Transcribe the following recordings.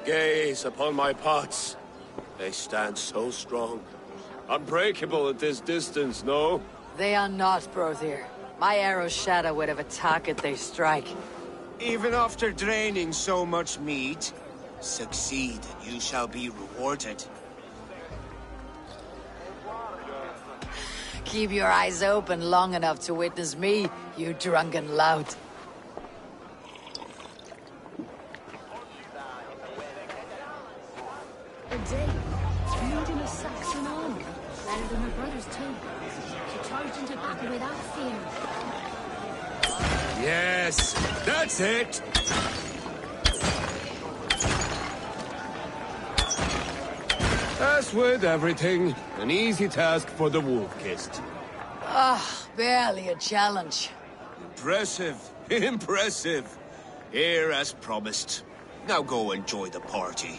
Gaze upon my pots. They stand so strong. Unbreakable at this distance, no? They are not, Brothier. My arrows shatter whatever target they strike. Even after draining so much meat, succeed and you shall be rewarded. Keep your eyes open long enough to witness me, you drunken lout. A day, leading a Saxon army, better than her brothers too. She charged into battle without fear. Yes, that's it! As with everything, an easy task for the wolf-kissed. Ah, barely a challenge. Impressive, impressive. Here as promised. Now go enjoy the party.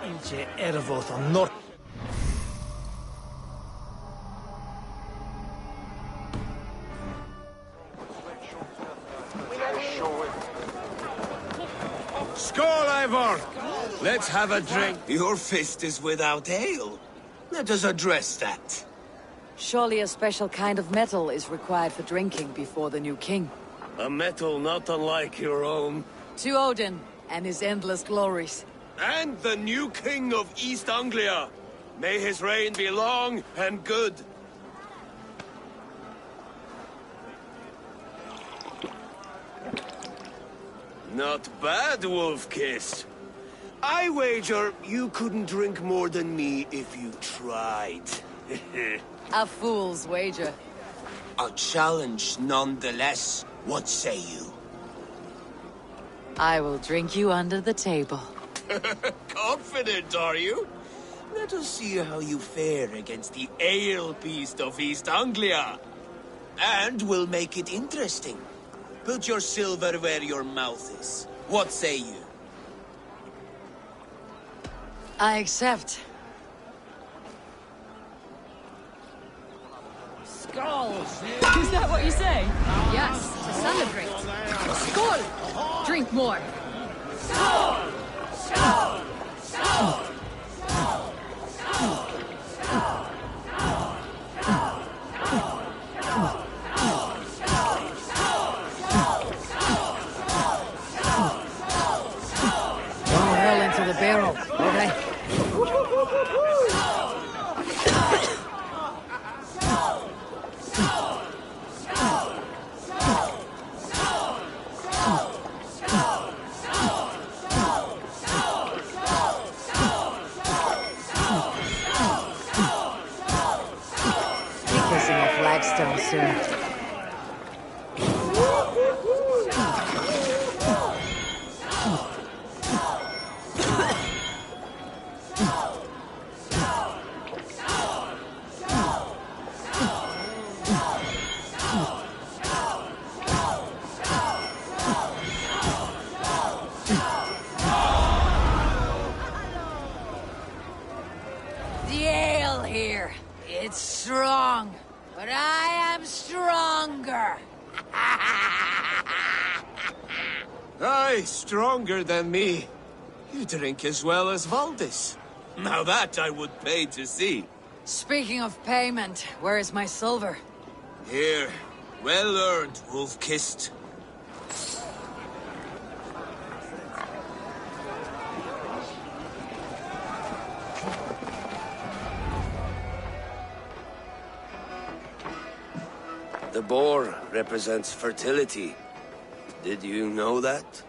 ilçe Ervot'un North. Skål, Ivor! Let's have a drink. Your fist is without ale. Let us address that. Surely a special kind of metal is required for drinking before the new king. A metal not unlike your own. To Odin and his endless glories. And the new king of East Anglia. May his reign be long and good. Not bad, Wolf-Kiss. I wager you couldn't drink more than me if you tried. A fool's wager. A challenge nonetheless. What say you? I will drink you under the table. Confident, are you? Let us see how you fare against the ale beast of East Anglia. And we'll make it interesting. Put your silver where your mouth is. What say you? I accept. Skål! Is that what you say? Yes, to celebrate. Skål! Drink more. Skål! Skål! Skål! The barrel, okay? Be kissing a flagstone soon. The ale here, it's strong, but I am strong. Aye, stronger than me. You drink as well as Valdis. Now that I would pay to see. Speaking of payment, where is my silver? Here. Well earned, wolf-kissed. The boar represents fertility. Did you know that?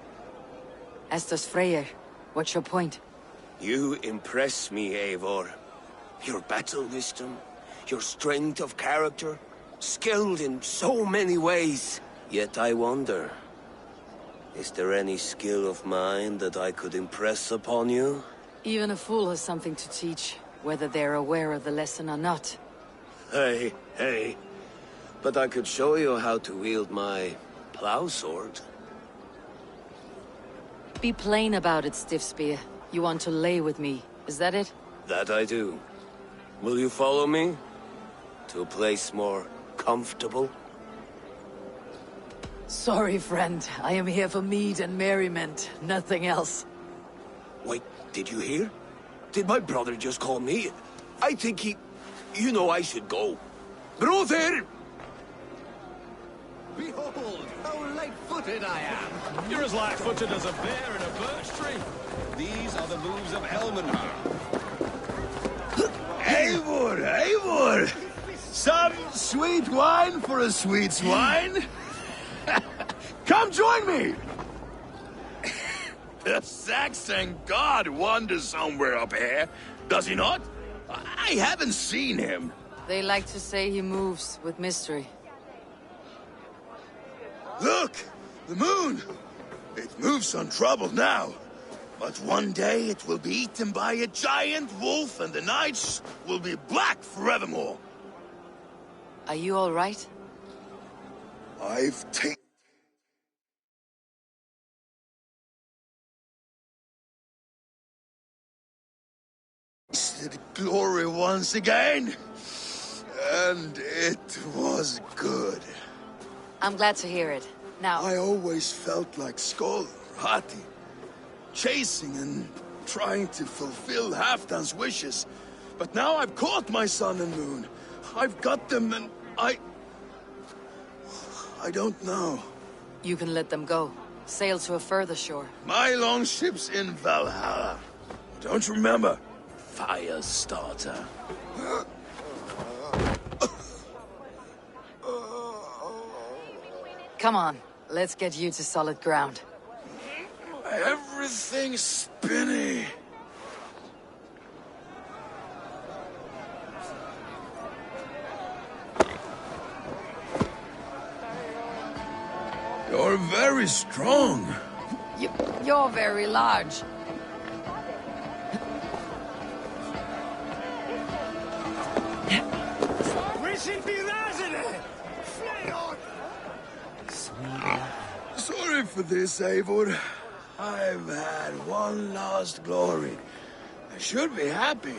As does Freyr. What's your point? You impress me, Eivor. Your battle wisdom, your strength of character, skilled in so many ways. Yet I wonder, is there any skill of mine that I could impress upon you? Even a fool has something to teach, whether they're aware of the lesson or not. Hey. But I could show you how to wield my plow sword. Be plain about it, Stiffspear. You want to lay with me, is that it? That I do. Will you follow me? To a place more comfortable? Sorry, friend. I am here for mead and merriment, nothing else. Wait, did you hear? Did my brother just call me? I think he... You know I should go. Brother! Behold, how light-footed I am! You're as light-footed as a bear in a birch tree. These are the moves of Elmenhar. Eivor! Some sweet wine for a sweet swine? Come join me! The Saxon god wanders somewhere up here, does he not? I haven't seen him. They like to say he moves with mystery. Look! The moon! It moves untroubled now. But one day it will be eaten by a giant wolf and the nights will be black forevermore. Are you all right? I've tasted glory once again. And it was good. I'm glad to hear it. Now... I always felt like Skoll, Hati, chasing and trying to fulfill Halfdan's wishes. But now I've caught my sun and moon. I've got them and I don't know. You can let them go. Sail to a further shore. My longship's in Valhalla. Don't you remember? Firestarter. Come on, let's get you to solid ground. Everything's spinny. You're very strong. You're very large. Sorry for this, Eivor. I've had one last glory. I should be happy.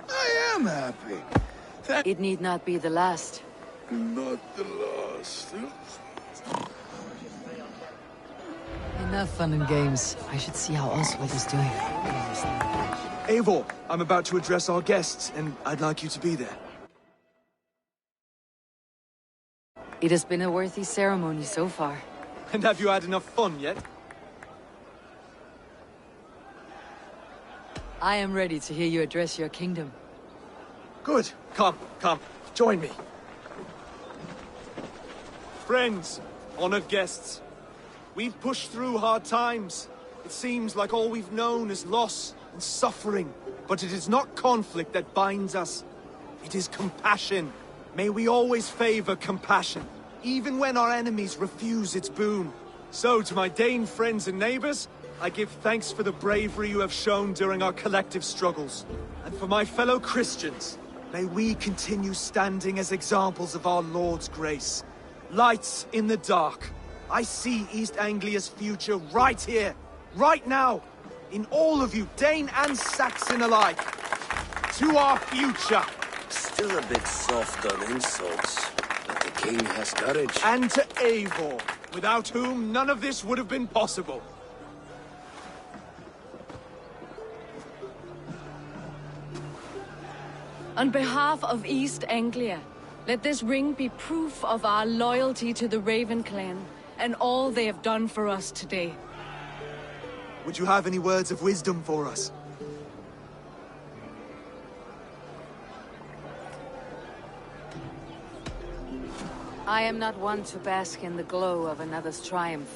I am happy. It need not be the last. Not the last. Enough fun and games. I should see how Oswald is doing. Eivor, I'm about to address our guests, and I'd like you to be there. It has been a worthy ceremony so far. And have you had enough fun yet? I am ready to hear you address your kingdom. Good. Come. Join me. Friends, honored guests. We've pushed through hard times. It seems like all we've known is loss and suffering. But it is not conflict that binds us. It is compassion. May we always favor compassion, even when our enemies refuse its boon. So, to my Dane friends and neighbors, I give thanks for the bravery you have shown during our collective struggles. And for my fellow Christians, may we continue standing as examples of our Lord's grace. Lights in the dark. I see East Anglia's future right here, right now, in all of you, Dane and Saxon alike. To our future. Still a bit soft on insults, but the king has courage. And to Eivor, without whom none of this would have been possible. On behalf of East Anglia, let this ring be proof of our loyalty to the Raven clan and all they have done for us today. Would you have any words of wisdom for us? I am not one to bask in the glow of another's triumph.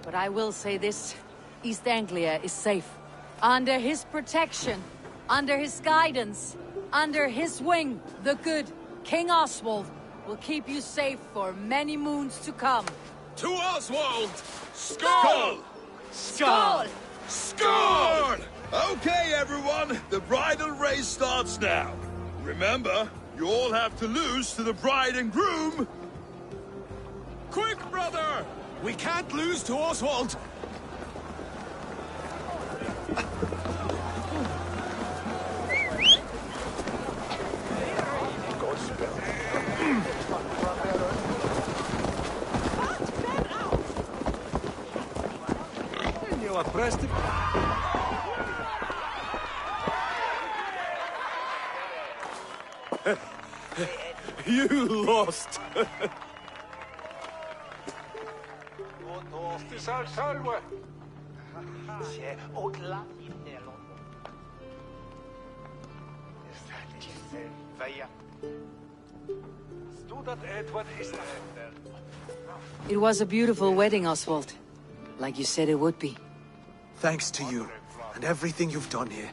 But I will say this. East Anglia is safe. Under his protection. Under his guidance. Under his wing. The good King Oswald will keep you safe for many moons to come. To Oswald! Skull! Skål! Skull! Okay, everyone, the bridal race starts now. Remember, you all have to lose to the bride and groom. Quick, brother! We can't lose to Oswald! You lost! It was a beautiful wedding, Oswald. Like you said it would be. Thanks to you, and everything you've done here.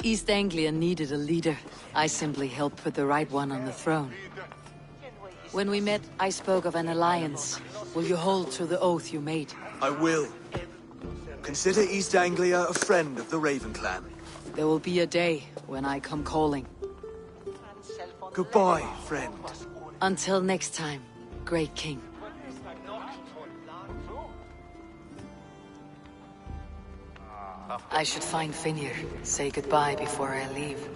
East Anglia needed a leader. I simply helped put the right one on the throne. When we met, I spoke of an alliance. Will you hold to the oath you made? I will. Consider East Anglia a friend of the Raven clan. There will be a day when I come calling. Goodbye, friend. Until next time, great king. I should find Finir. Say goodbye before I leave.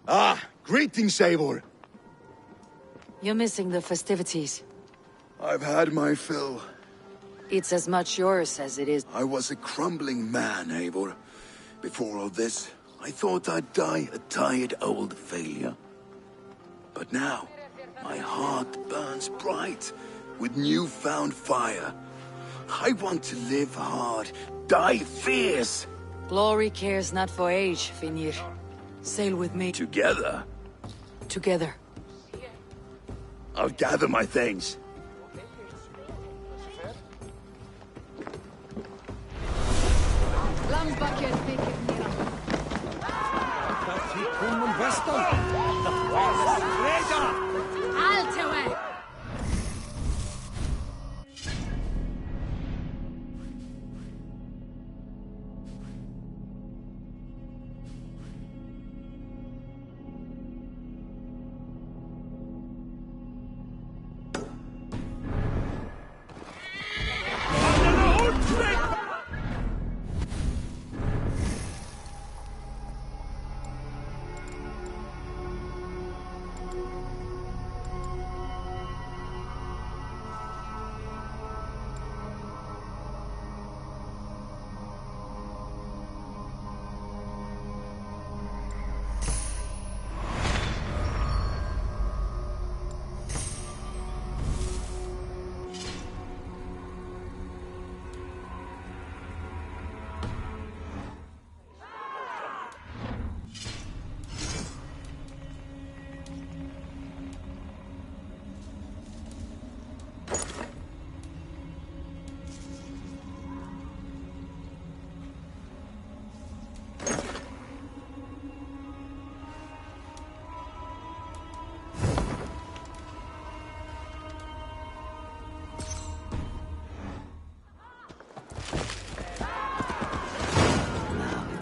Ah, greetings, Eivor. You're missing the festivities. I've had my fill. It's as much yours as it is. I was a crumbling man, Eivor. Before all this, I thought I'd die a tired old failure. But now, my heart burns bright with newfound fire. I want to live hard, die fierce. Glory cares not for age, Finir. Sail with me. Together, Together. I'll gather my things. Altoe!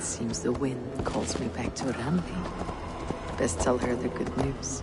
Seems the wind calls me back to Randi. Best tell her the good news.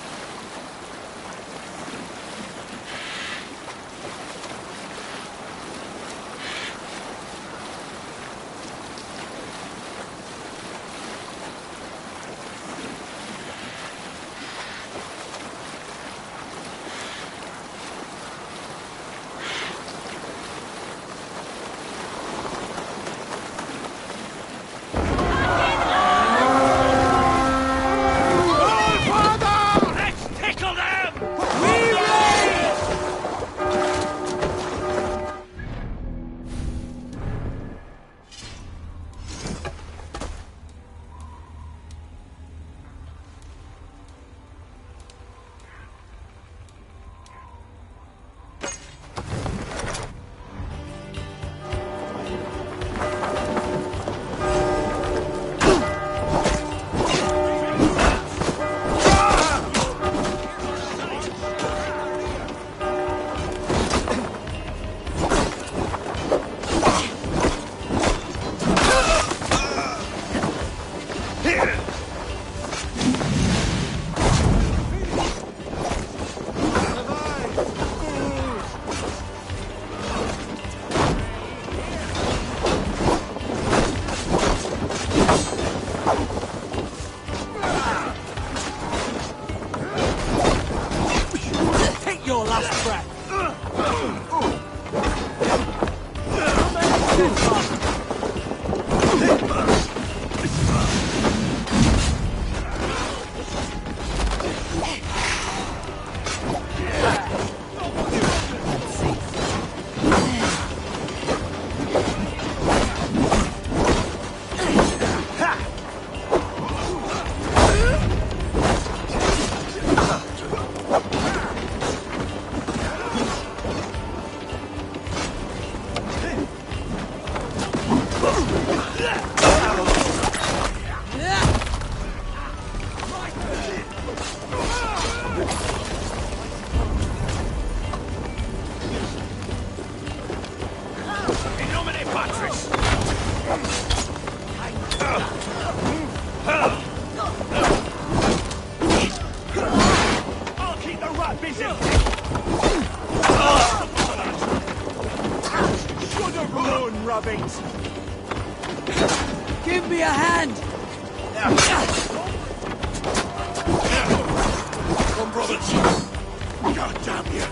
things. Give me a hand! Come, brothers. God damn you.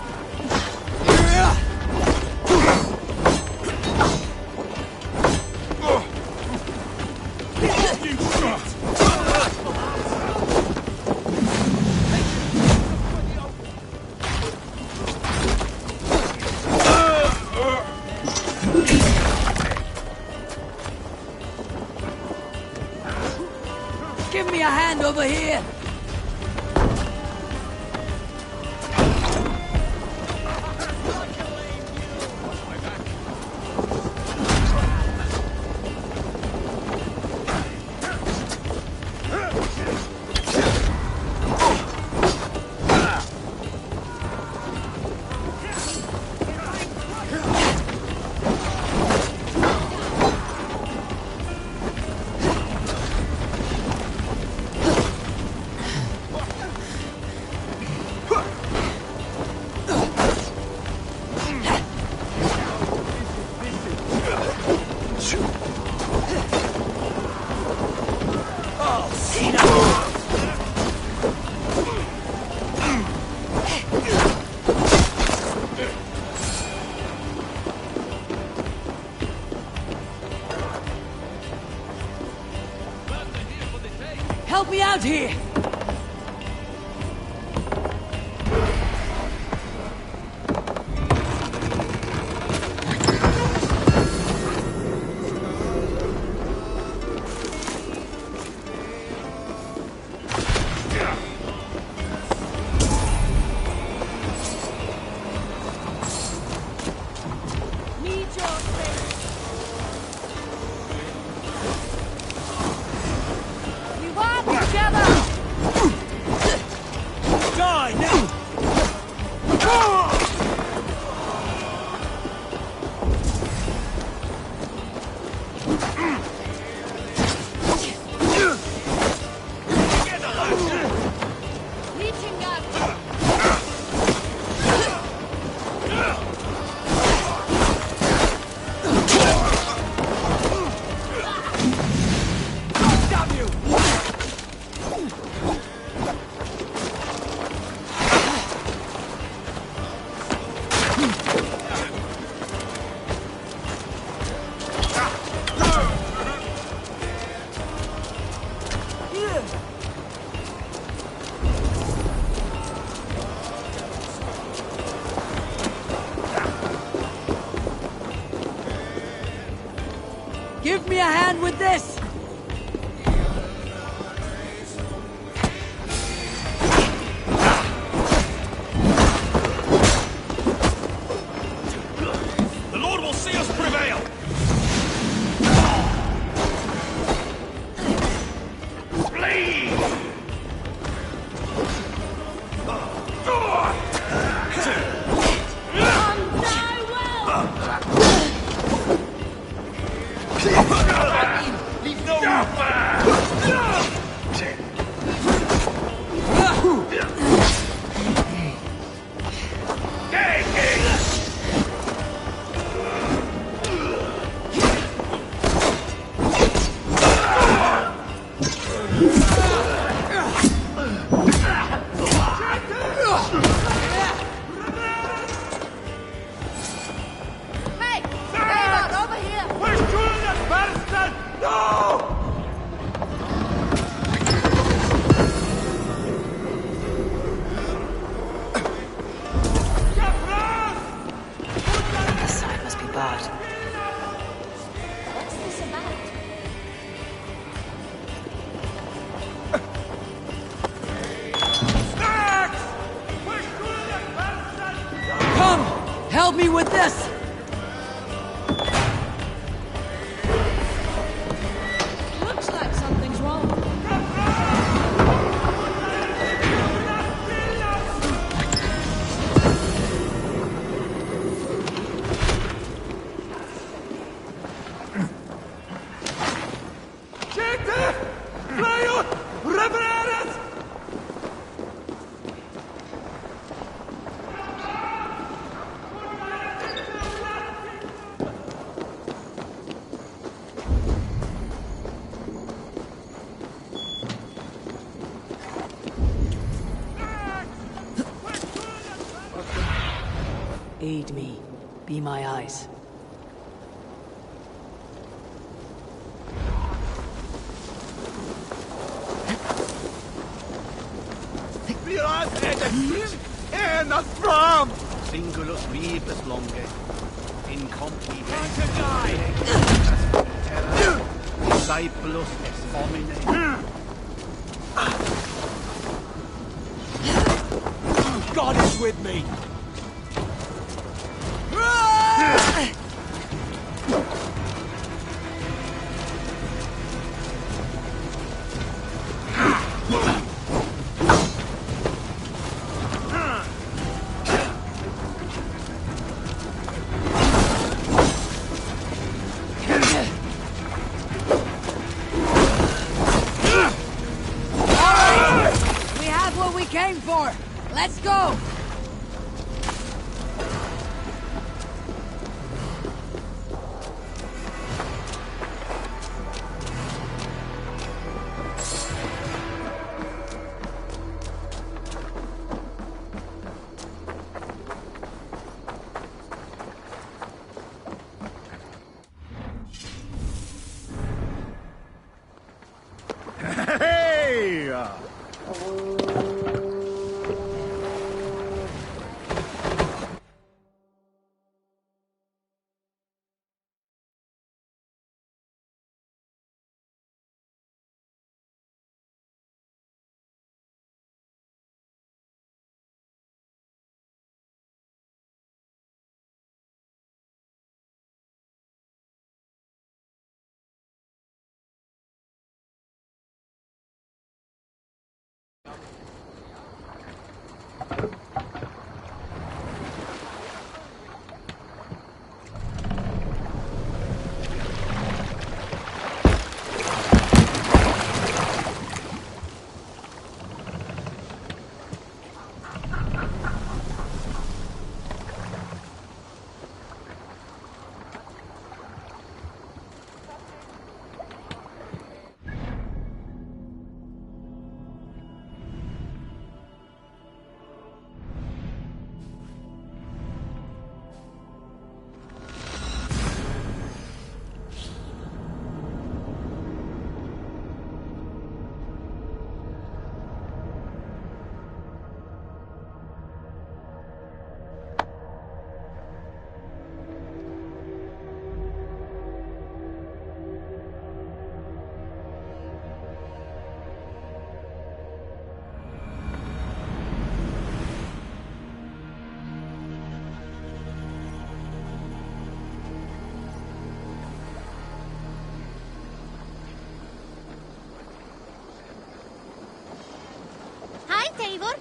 Give me a hand over here! Help me out here! Give me a hand with this! The Lord will see us prevail! Help me with this! Looks like something's wrong. Aid me. Be my eyes. Singulus vivus longe. In compli discipulus est homine. God is with me! We have what we came for! Let's go! Hey! Hi, Eivor.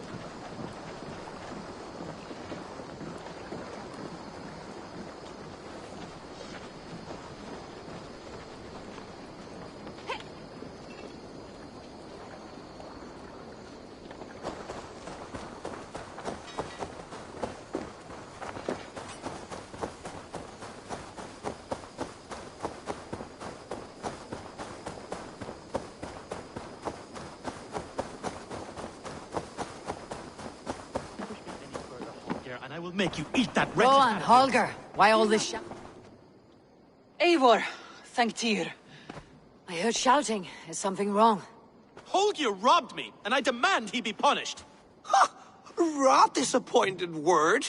And I will make you eat that Go wretched on, animal. Holger. Why all this Eivor, thank Tyr. I heard shouting. Is something wrong? Holger robbed me, and I demand he be punished. Rot disappointed word.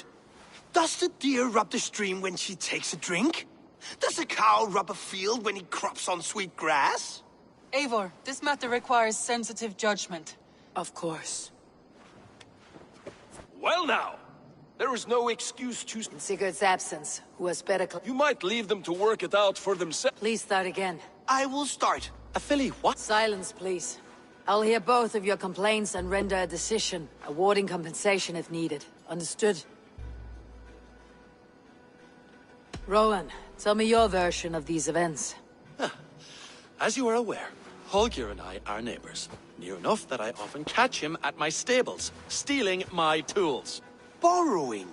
Does the deer rub the stream when she takes a drink? Does a cow rub a field when he crops on sweet grass? Eivor, this matter requires sensitive judgment. Of course. Well now, there is no excuse to... In Sigurd's absence, who has better... You might leave them to work it out for themselves. Please start again. I will start. A filly what? Silence, please. I'll hear both of your complaints and render a decision, awarding compensation if needed. Understood? Rowan, tell me your version of these events. As you are aware, Holger and I are neighbors. Near enough that I often catch him at my stables, stealing my tools. Borrowing.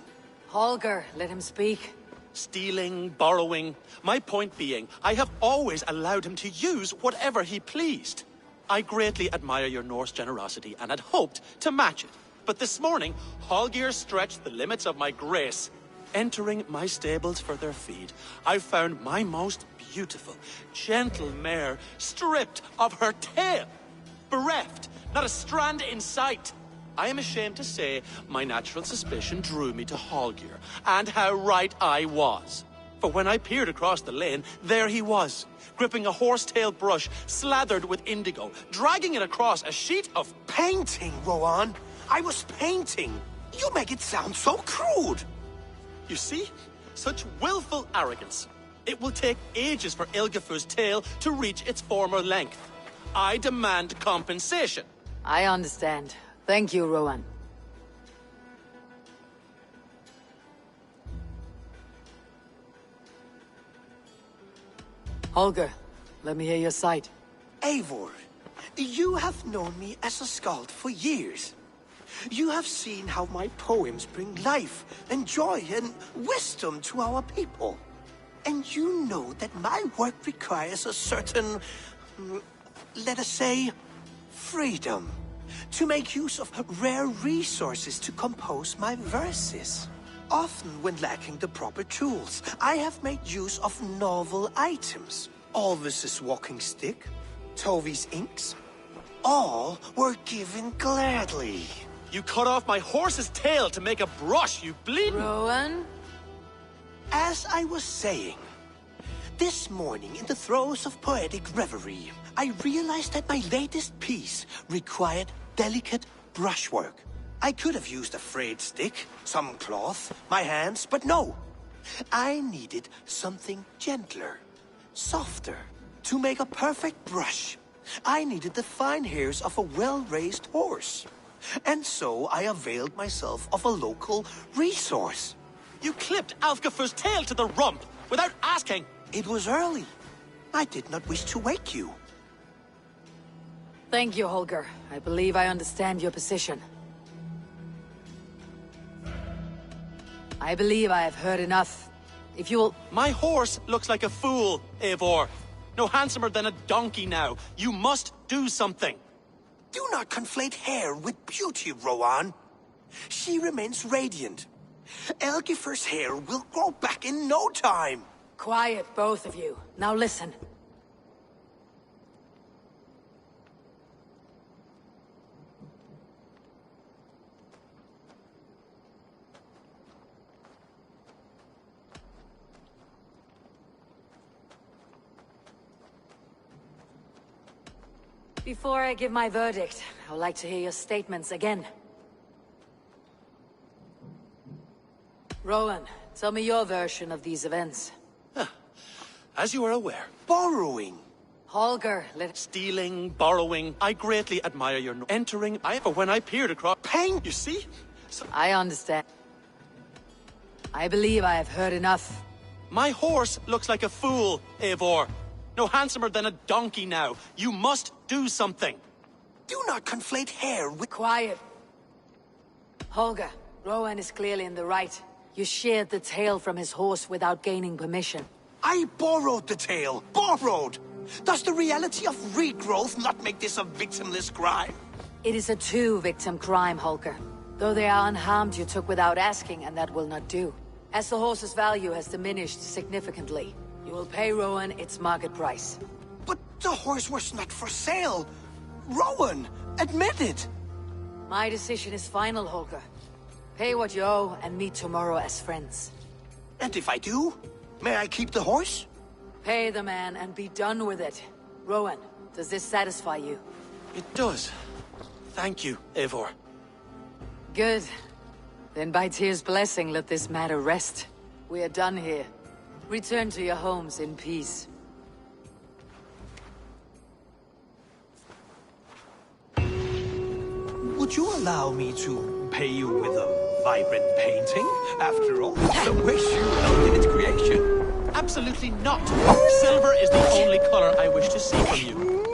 Holger, let him speak. Stealing, borrowing. My point being, I have always allowed him to use whatever he pleased. I greatly admire your Norse generosity and had hoped to match it. But this morning, Holger stretched the limits of my grace. Entering my stables for their feed, I found my most beautiful, gentle mare stripped of her tail, bereft, not a strand in sight. I am ashamed to say my natural suspicion drew me to Hallgeir, and how right I was. For when I peered across the lane, there he was, gripping a horsetail brush slathered with indigo, dragging it across a sheet of Painting, Rowan. I was painting. You make it sound so crude. You see? Such willful arrogance. It will take ages for Ilgafur's tail to reach its former length. I demand compensation. I understand. Thank you, Rowan. Holger, let me hear your side. Eivor, you have known me as a skald for years. You have seen how my poems bring life and joy and wisdom to our people. And you know that my work requires a certain, let us say, freedom. To make use of rare resources to compose my verses. Often when lacking the proper tools, I have made use of novel items. Alvis's walking stick, Tovi's inks. All were given gladly. You cut off my horse's tail to make a brush, you bleeding... Rowan? As I was saying, this morning in the throes of poetic reverie, I realized that my latest piece required delicate brushwork. I could have used a frayed stick, some cloth, my hands, but no. I needed something gentler, softer. To make a perfect brush, I needed the fine hairs of a well-raised horse. And so I availed myself of a local resource. You clipped Alfgafur's tail to the rump without asking. It was early. I did not wish to wake you. Thank you, Holger. I believe I understand your position. I believe I have heard enough. If you'll... My horse looks like a fool, Eivor. No handsomer than a donkey now. You must do something. Do not conflate hair with beauty, Rowan. She remains radiant. Elgifur's hair will grow back in no time. Quiet, both of you. Now listen. Before I give my verdict, I would like to hear your statements again. Rowan, tell me your version of these events. As you are aware, Borrowing. Holger, stealing, borrowing, I greatly admire your entering. For when I peered across... Pain! You see? I understand. I believe I have heard enough. My horse looks like a fool, Eivor. No handsomer than a donkey now. You must do something. Do not conflate hair with... Quiet. Holger, Rowan is clearly in the right. You sheared the tail from his horse without gaining permission. I borrowed the tail. Borrowed! Does the reality of regrowth not make this a victimless crime? It is a two-victim crime, Holger. Though they are unharmed, you took without asking, and that will not do. As the horse's value has diminished significantly, you will pay Rowan its market price. But the horse was not for sale. Rowan, admit it. My decision is final, Holger. Pay what you owe and meet tomorrow as friends. And if I do, may I keep the horse? Pay the man and be done with it. Rowan, does this satisfy you? It does. Thank you, Eivor. Good. Then by Tyr's blessing, let this matter rest. We are done here. Return to your homes in peace. Would you allow me to pay you with a vibrant painting? After all, it's a wish you held in its creation. Absolutely not. Silver is the only color I wish to see from you.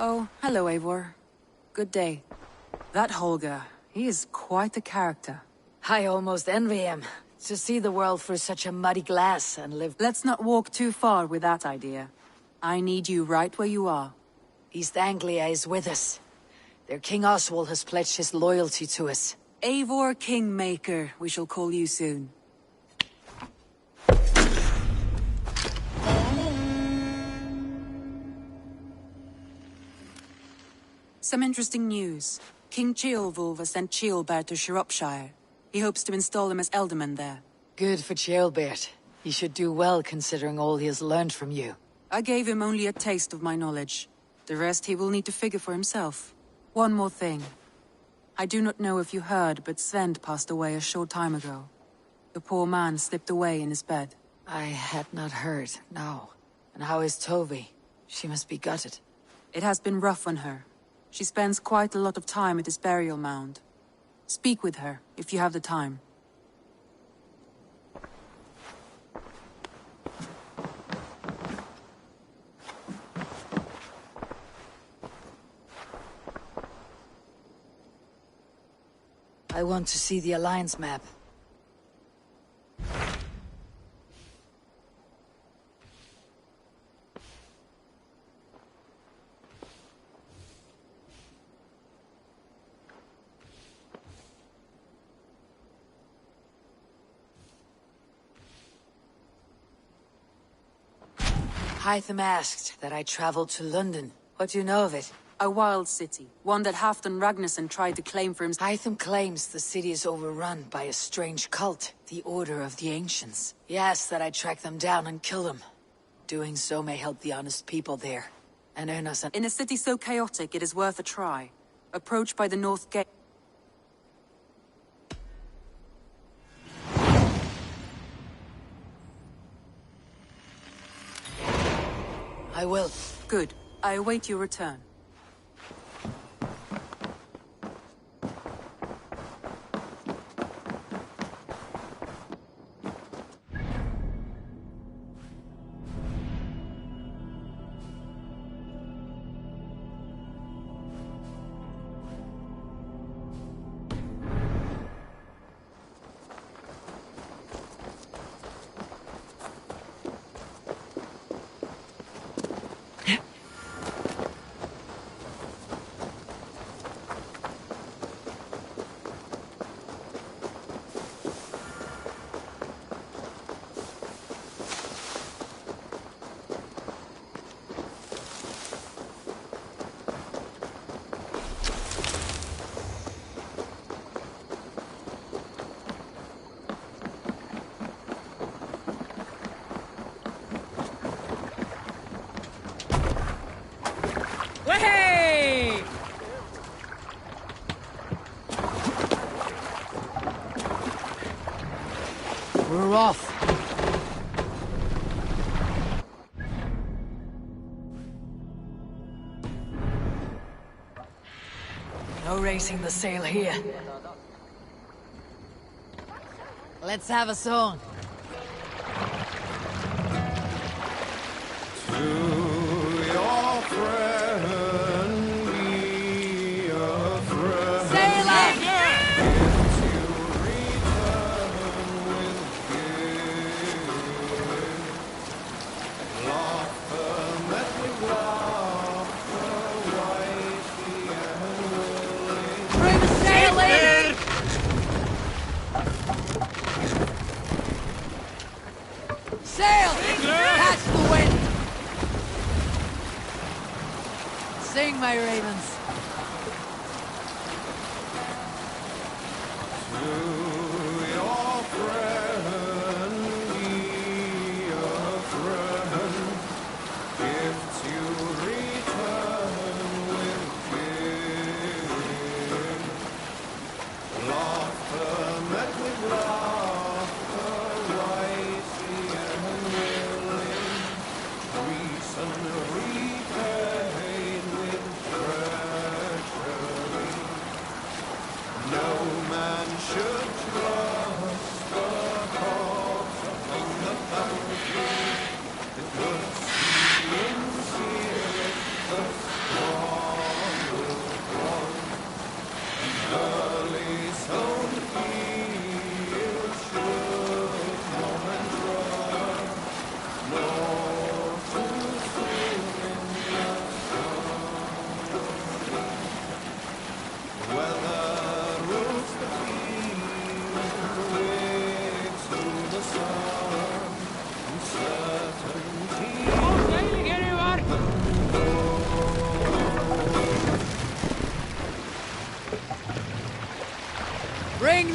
Oh, hello, Eivor. Good day. That Holger, he is quite the character. I almost envy him. To see the world through such a muddy glass and live... Let's not walk too far with that idea. I need you right where you are. East Anglia is with us. Their King Oswald has pledged his loyalty to us. Eivor Kingmaker, we shall call you soon. Some interesting news. King Ceolwulf has sent Ceolbert to Shropshire. He hopes to install him as Elderman there. Good for Ceolbert. He should do well considering all he has learned from you. I gave him only a taste of my knowledge. The rest he will need to figure for himself. One more thing. I do not know if you heard, but Svend passed away a short time ago. The poor man slipped away in his bed. I had not heard, no. And how is Tovi? She must be gutted. It has been rough on her. She spends quite a lot of time at his burial mound. Speak with her, if you have the time. I want to see the Alliance map. Hytham asked that I traveled to London. What do you know of it? A wild city, one that Halfdan Ragnarsson tried to claim for himself. Hytham claims the city is overrun by a strange cult, the Order of the Ancients. He asked that I track them down and kill them. Doing so may help the honest people there, and earn us an... In a city so chaotic, it is worth a try. Approach by the North Gate. I will. Good. I await your return. Hey! We're off. No raising the sail here. Let's have a song. Sail! Catch the wind! Sing, my ravens. Oh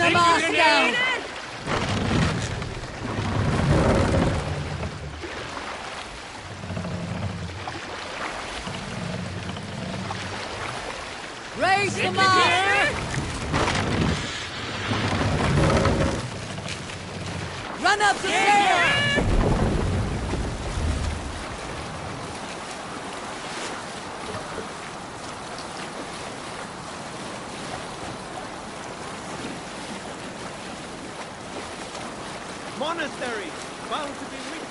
the mast down! Raise the mast! Run up the sail! Monastery! Bound to be rich.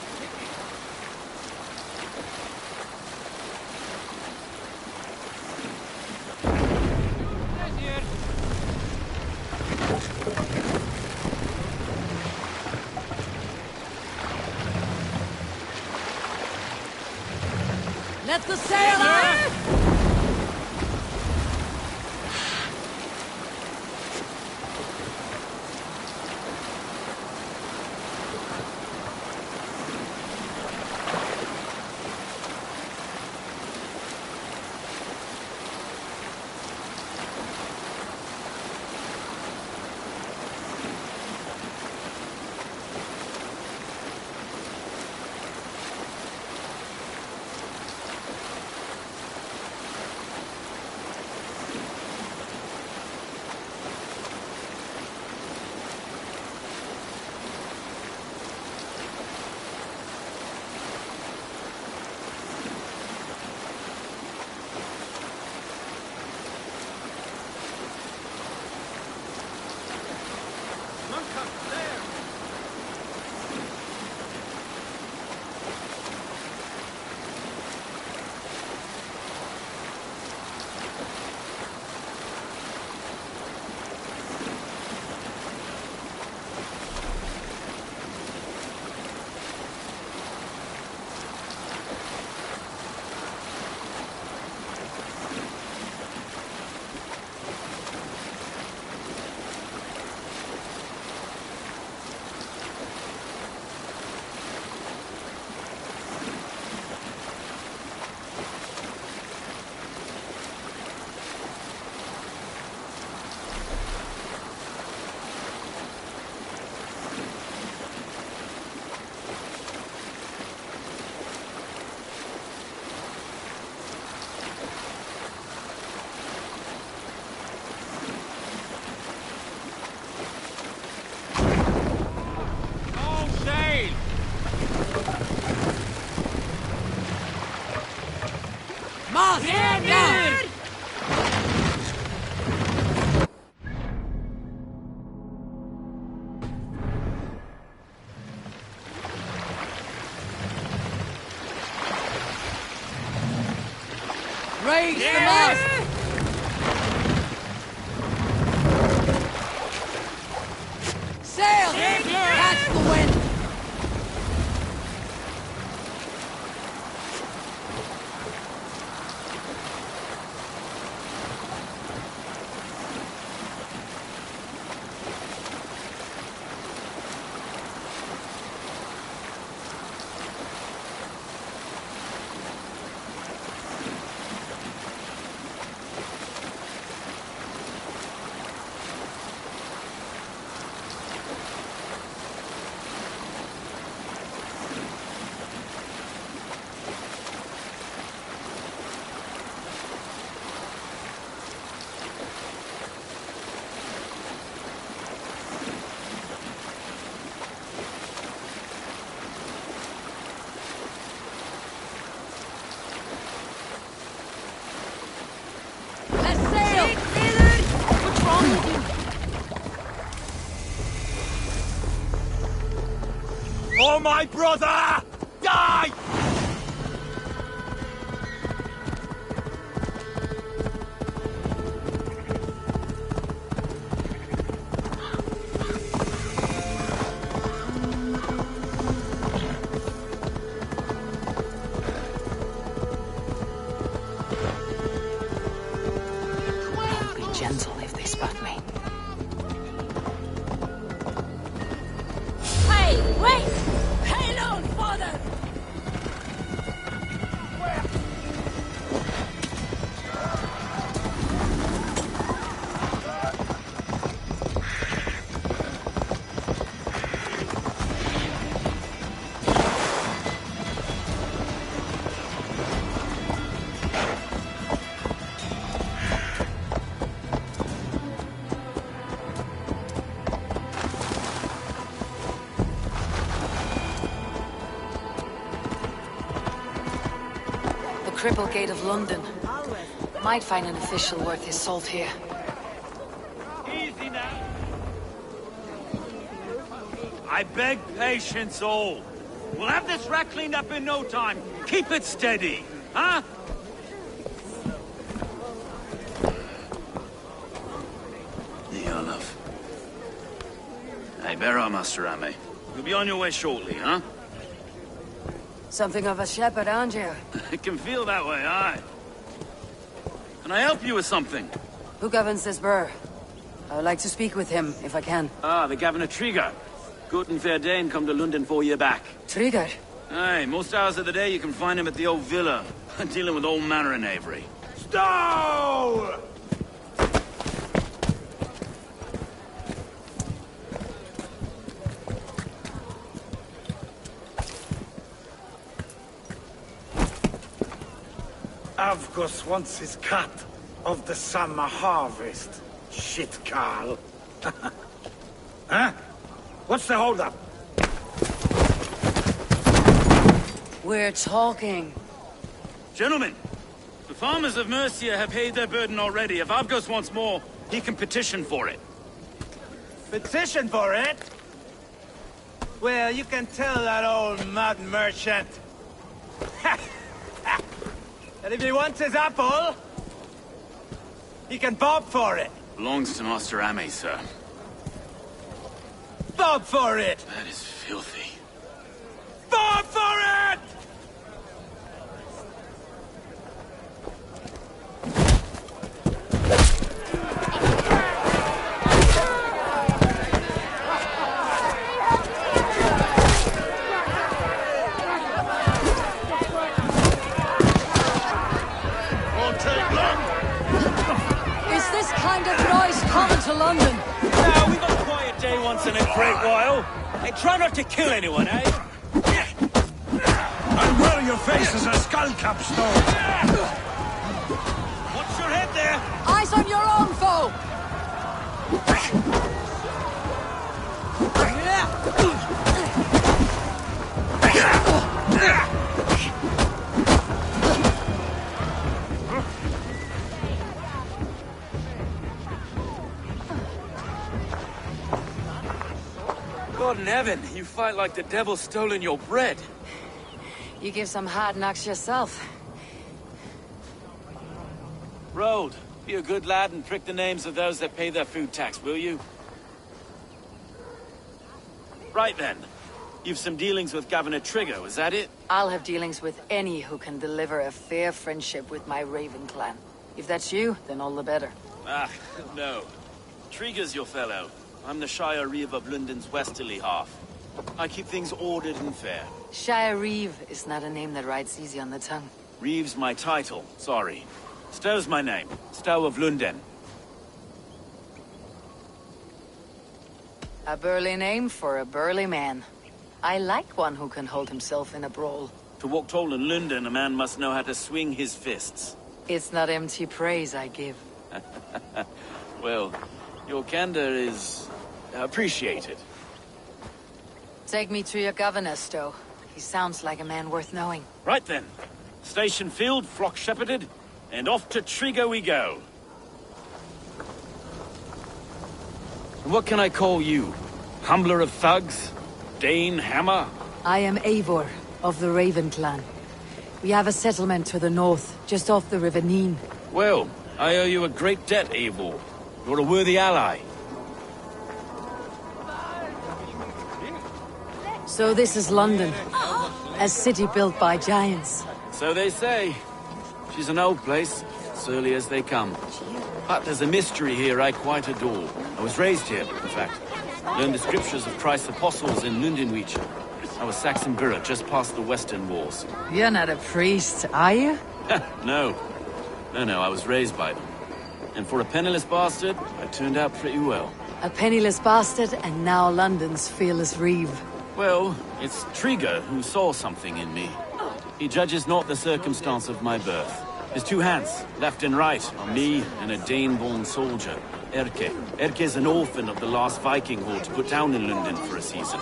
Let the sail out! Mast down! Raise the mast! Sail! Catch the wind! Oh, my brother! Die! Be gentle if they spot me. Hey, wait! Hail on, father! Cripplegate of London. Might find an official worth his salt here. Easy now. I beg patience, all. We'll have this wreck cleaned up in no time. Keep it steady, huh? Here, love. Hey, bear up, Master Ame. You'll be on your way shortly, huh? Something of a shepherd, aren't you? It can feel that way, aye. Can I help you with something? Who governs this burr? I would like to speak with him, if I can. Ah, the Governor Trigger. Good and fair Dane come to London 4 year back. Trigger? Aye, most hours of the day you can find him at the old villa, dealing with all manner in Avery. Stow! Avgus wants his cut of the summer harvest. Shit, Carl. Huh? What's the holdup? We're talking. Gentlemen, the farmers of Mercia have paid their burden already. If Avgus wants more, he can petition for it. Petition for it? Well, you can tell that old mud merchant. And if he wants his apple, he can bob for it. Belongs to Master Ame, sir. Bob for it! That is filthy. Bob for it! Is this kind of noise common to London? Now, we've got a quiet day once in a great while. Hey, try not to kill anyone, eh? And well, your face is a skull capstone. Watch your head there! Eyes on your own foe! God in heaven, you fight like the devil stolen your bread. You give some hard knocks yourself. Road, be a good lad and prick the names of those that pay their food tax, will you? Right then. You've some dealings with Governor Trigger, is that it? I'll have dealings with any who can deliver a fair friendship with my Raven clan. If that's you, then all the better. Ah, no. Trigger's your fellow. I'm the Shire Reeve of London's westerly half. I keep things ordered and fair. Shire Reeve is not a name that rides easy on the tongue. Reeve's my title, sorry. Stow's my name. Stow of London. A burly name for a burly man. I like one who can hold himself in a brawl. To walk tall in London, a man must know how to swing his fists. It's not empty praise I give. Well, your candor is appreciated. Take me to your governor, Stow. He sounds like a man worth knowing. Right then. Station filled, flock shepherded, and off to Trigger we go. And what can I call you? Humbler of thugs? Dane Hammer? I am Eivor, of the Raven clan. We have a settlement to the north, just off the River Neen. Well, I owe you a great debt, Eivor. You're a worthy ally. So this is London. A city built by giants. So they say. She's an old place, surly as they come. But there's a mystery here I quite adore. I was raised here, in fact. Learned the scriptures of Christ's apostles in Lundenweach. I was Saxon Borough, just past the western walls. You're not a priest, are you? No. No, I was raised by them. And for a penniless bastard, I turned out pretty well. A penniless bastard, and now London's fearless reeve. Well, it's Trigger who saw something in me. He judges not the circumstance of my birth. His two hands, left and right, are me and a Dane-born soldier. Erke. Erke's an orphan of the last Viking horde put down in London for a season.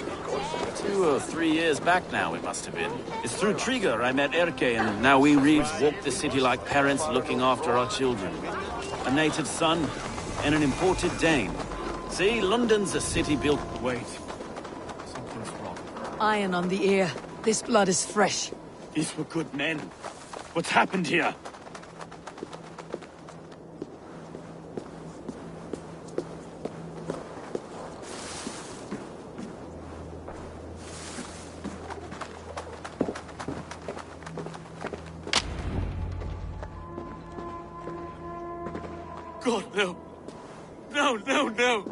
2 or 3 years back now, it must have been. It's through Trigger I met Erke, and now we Reeves walk the city like parents looking after our children. A native son and an imported Dane. See, London's a city built... Wait. Something's wrong. Iron on the ear. This blood is fresh. These were good men. What's happened here? God, no. No, no, no!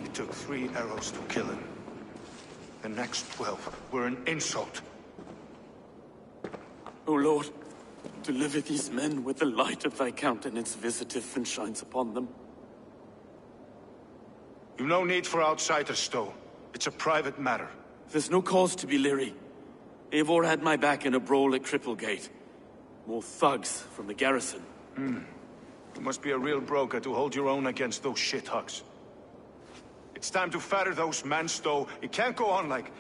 It took 3 arrows to kill him. The next 12 were an insult. O Lord, deliver these men with the light of thy countenance visiteth and shines upon them. You've no need for outsiders, Stowe. It's a private matter. There's no cause to be leery. Eivor had my back in a brawl at Cripplegate. More thugs from the garrison. You must be a real broker to hold your own against those shithugs. It's time to fatter those men, Stowe. It can't go on like...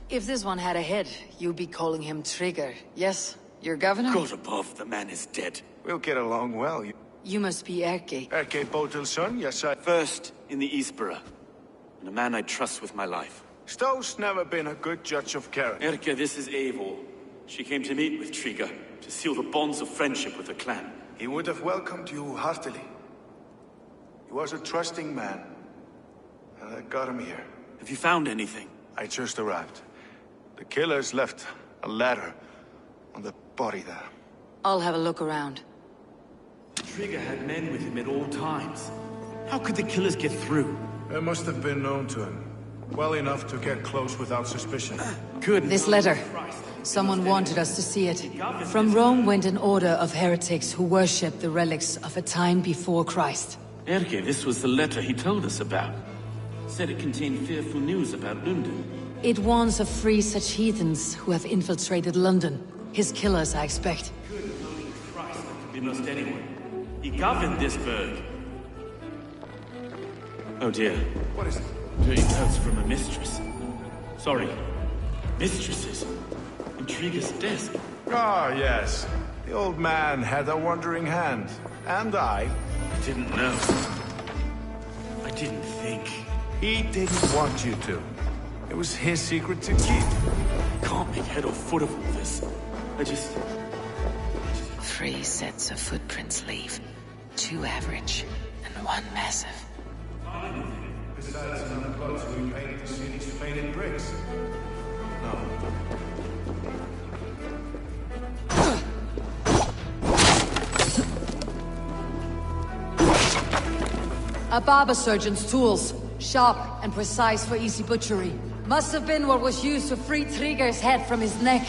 If this one had a head, you'd be calling him Trigger, yes? Your governor? God above, the man is dead. We'll get along well. You must be Erke. Erke Botil's son? Yes, I... First in the Eastborough, and a man I trust with my life. Stowe's never been a good judge of character. Erke, this is Eivor. She came to meet with Trigger, to seal the bonds of friendship with the clan. He would have welcomed you heartily. He was a trusting man. And I got him here. Have you found anything? I just arrived. The killers left a ladder on the body there. I'll have a look around. Trigger had men with him at all times. How could the killers get through? They must have been known to him. Well enough to get close without suspicion. Good. This letter. Someone wanted us to see it. From Rome went an order of heretics who worshipped the relics of a time before Christ. Erke, this was the letter he told us about. Said it contained fearful news about London. It warns of free such heathens who have infiltrated London. His killers, I expect. Good holy Christ, that could be most anyone. He governed this burg. Oh dear. What is it? Dirty notes from a mistress. Sorry. Mistresses. In Trigger's desk. Ah, yes. The old man had a wandering hand. And I didn't know. I didn't think. He didn't want you to. It was his secret to keep. Can't make head or foot of all this. I just... 3 sets of footprints leave. 2 average, and 1 massive. Besides some clothes we painted the city's faded bricks. No. A barber surgeon's tools. Sharp and precise for easy butchery. Must have been what was used to free Trigger's head from his neck.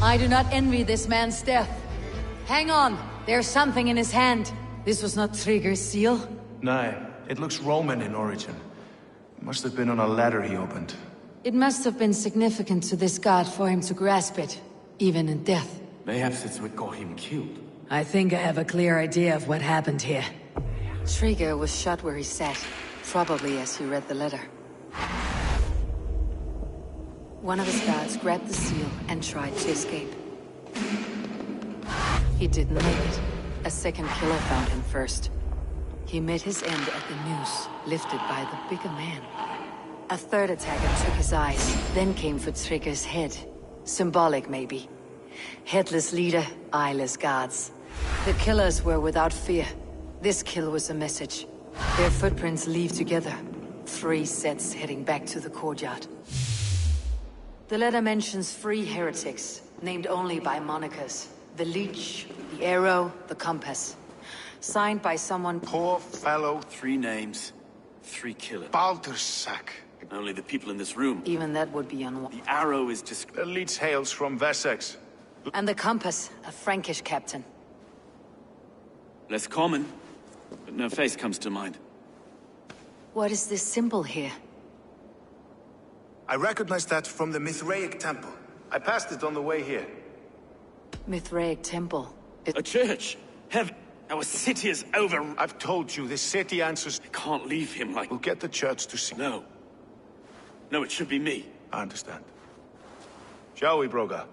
I do not envy this man's death. Hang on, there's something in his hand. This was not Trigger's seal. Nah, it looks Roman in origin. Must have been on a ladder he opened. It must have been significant to this god for him to grasp it, even in death. Perhaps it's what got him killed. I think I have a clear idea of what happened here. Trigger was shot where he sat, probably as he read the letter. One of his guards grabbed the seal and tried to escape. He didn't make it. A second killer found him first. He met his end at the noose, lifted by the bigger man. A third attacker took his eyes, then came for Trigger's head. Symbolic, maybe. Headless leader, eyeless guards. The killers were without fear. This kill was a message. Their footprints leave together. 3 sets heading back to the courtyard. The letter mentions 3 heretics, named only by monikers. The Leech, the Arrow, the Compass. Signed by someone... Poor fellow. 3 names, 3 killers. Baldersack. Only the people in this room. Even that would be The Arrow is just... The Leech hails from Wessex. And the Compass, a Frankish captain. Less common, but no face comes to mind. What is this symbol here? I recognize that from the Mithraic temple. I passed it on the way here. Mithraic temple. A church! Heaven! Our city is over! I've told you, this city answers... I can't leave him like... We'll get the church to see... No. No, it should be me. I understand. Shall we, Broga?